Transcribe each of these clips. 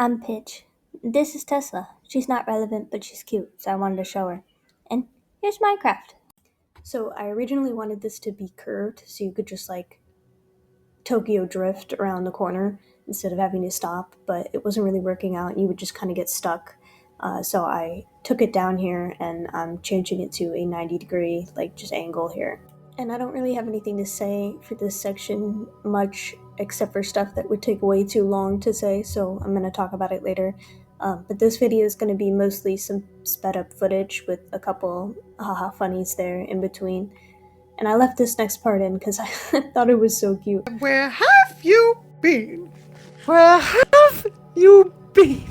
I'm Pitch. This is Tesla. She's not relevant, but she's cute, so I wanted to show her. And here's Minecraft. So I originally wanted this to be curved, so you could just like Tokyo drift around the corner instead of having to stop, but it wasn't really working out. You would just kind of get stuck. So I took it down here and I'm changing it to a 90-degree, like just angle here. And I don't really have anything to say for this section much except for stuff that would take way too long to say, so I'm going to talk about it later. But this video is going to be mostly some sped up footage with a couple haha funnies there in between. And I left this next part in because I thought it was so cute. Where have you been? Where have you been?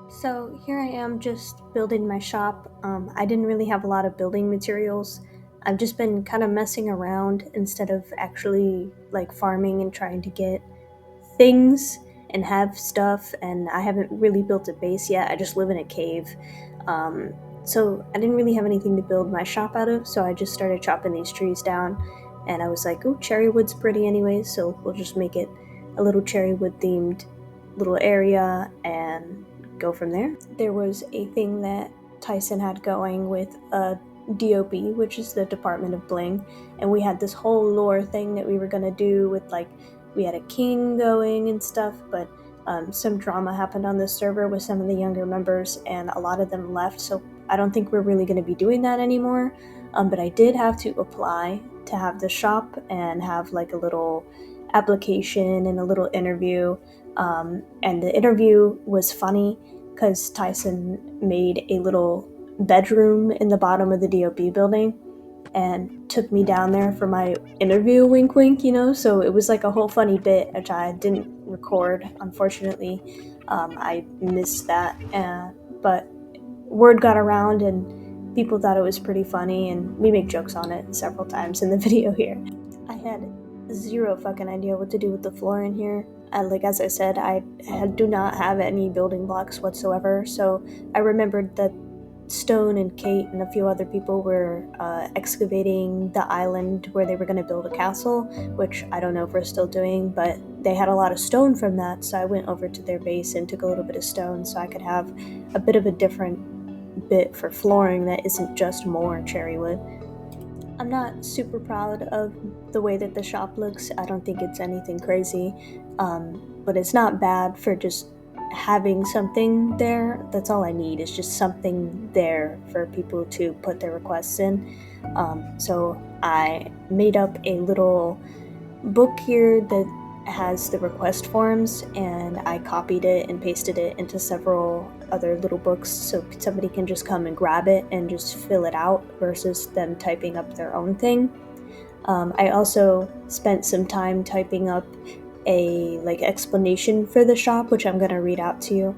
So here I am just building my shop. I didn't really have a lot of building materials. I've just been kind of messing around instead of actually like farming and trying to get things and have stuff, and I haven't really built a base yet. I just live in a cave. So I didn't really have anything to build my shop out of, so I just started chopping these trees down, and I was like, oh, cherry wood's pretty anyways, so we'll just make it a little cherry wood themed little area and go from there. There was a thing that Tyson had going with a DOB, which is the Department of Bling, and we had this whole lore thing that we were gonna do with like, we had a king going and stuff, but some drama happened on this server with some of the younger members, and a lot of them left, so I don't think we're really going to be doing that anymore. But I did have to apply to have the shop and have like a little application and a little interview. And the interview was funny because Tyson made a little bedroom in the bottom of the DOB building and took me down there for my interview, wink wink, so it was like a whole funny bit, which I didn't record, unfortunately. I missed that, but word got around and people thought it was pretty funny, and we make jokes on it several times in the video here. I had zero fucking idea what to do with the floor in here. As I said, I do not have any building blocks whatsoever, so I remembered that Stone and Kate and a few other people were excavating the island where they were going to build a castle, which I don't know if we're still doing, but they had a lot of stone from that, so I went over to their base and took a little bit of stone so I could have a bit of a different bit for flooring that isn't just more cherry wood. I'm not super proud of the way that the shop looks. I don't think it's anything crazy, but it's not bad for just having something there. That's all I need, is just something there for people to put their requests in. So I made up a little book here that has the request forms, and I copied it and pasted it into several other little books so somebody can just come and grab it and just fill it out versus them typing up their own thing. I also spent some time typing up a explanation for the shop, which I'm going to read out to you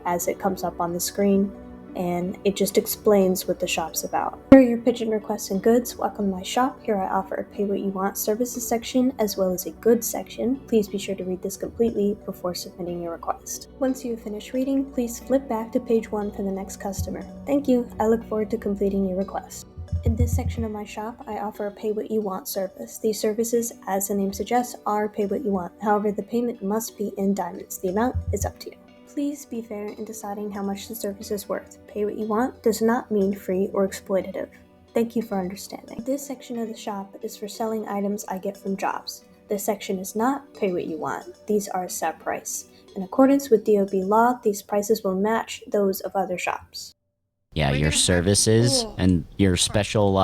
as it comes up on the screen, and it just explains what the shop's about. Here are your pigeon requests and goods. Welcome to my shop. Here I offer a pay what you want services section as well as a goods section. Please be sure to read this completely before submitting your request. Once you have finished reading, please flip back to page 1 for the next customer. Thank you. I look forward to completing your request. In this section of my shop, I offer a pay what you want service. These services, as the name suggests, are pay what you want. However, the payment must be in diamonds. The amount is up to you. Please be fair in deciding how much the service is worth. Pay what you want does not mean free or exploitative. Thank you for understanding. This section of the shop is for selling items I get from jobs. This section is not pay what you want. These are set price. In accordance with DOB law, these prices will match those of other shops. Yeah, your services and your special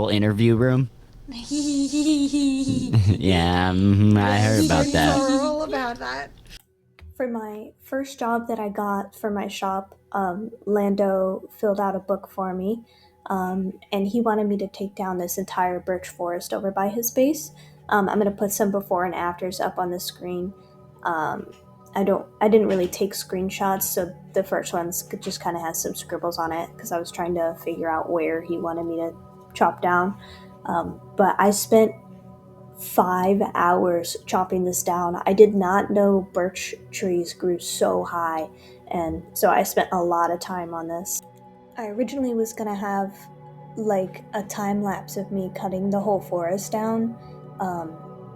interview room. Yeah, I heard about that. All about that. For my first job that I got for my shop, Lando filled out a book for me, and he wanted me to take down this entire birch forest over by his base. I'm going to put some before and afters up on the screen. I didn't really take screenshots, so the first one's just kind of has some scribbles on it because I was trying to figure out where he wanted me to chop down. But I spent 5 hours chopping this down. I did not know birch trees grew so high, and so I spent a lot of time on this. I originally was gonna have like a time lapse of me cutting the whole forest down,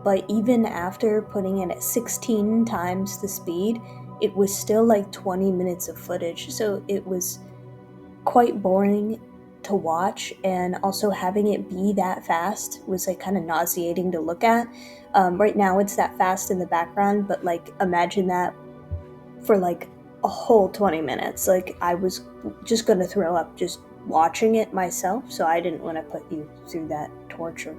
but even after putting it at 16 times the speed, it was still like 20 minutes of footage. So it was quite boring to watch, and also having it be that fast was like kind of nauseating to look at. Right now it's that fast in the background, but like imagine that for like a whole 20 minutes. Like I was just gonna throw up just watching it myself, so I didn't want to put you through that torture.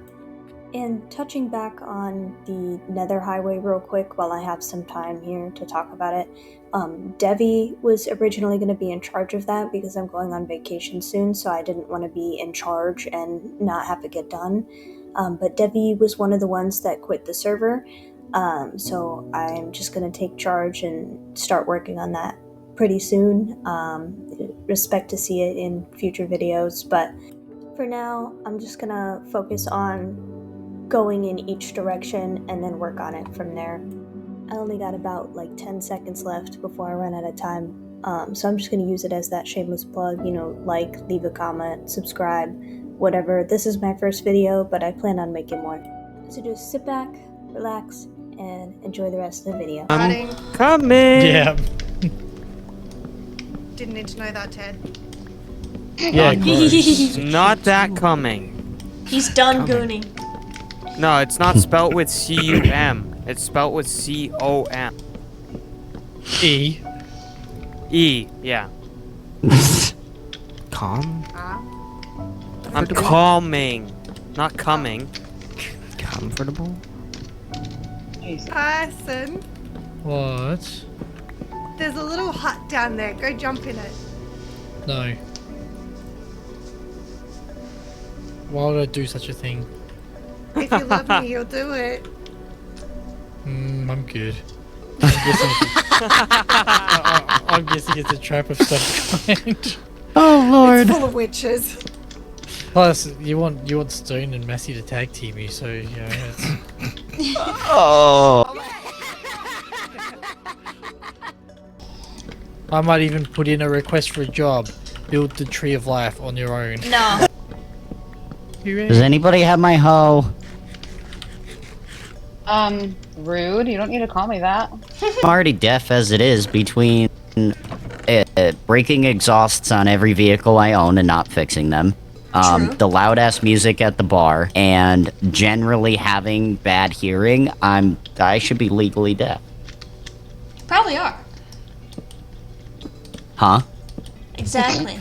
And touching back on the Nether Highway real quick while I have some time here to talk about it, Devi was originally going to be in charge of that because I'm going on vacation soon, so I didn't want to be in charge and not have it get done. But Devi was one of the ones that quit the server, so I'm just going to take charge and start working on that pretty soon. Expect to see it in future videos, but for now, I'm just going to focus on going in each direction and then work on it from there. I only got about like 10 seconds left before I run out of time, so I'm just going to use it as that shameless plug, like, leave a comment, subscribe, whatever. This is my first video, but I plan on making more. So just sit back, relax, and enjoy the rest of the video. I'm coming. Yeah. Didn't need to know that, Ted. Yeah, gross. Not that coming. He's done gooning. No, it's not spelt with C-U-M. It's spelt with C-O-M. E. E, yeah. Calm? I'm calming, not coming. Comfortable? Tyson, What? there's a little hut down there. Go jump in it. No. Why would I do such a thing? If you love me, you'll do it. I'm good. I'm guessing it's a trap of some kind. Oh lord. It's full of witches. Plus, you want Stone and Massey to tag team you, so it's... Oh. I might even put in a request for a job. Build the Tree of Life on your own. No. Does anybody have my hoe? Rude. You don't need to call me that. I'm already deaf as it is between breaking exhausts on every vehicle I own and not fixing them. The loud ass music at the bar, and generally having bad hearing. I should be legally deaf. Probably are. Huh? Exactly.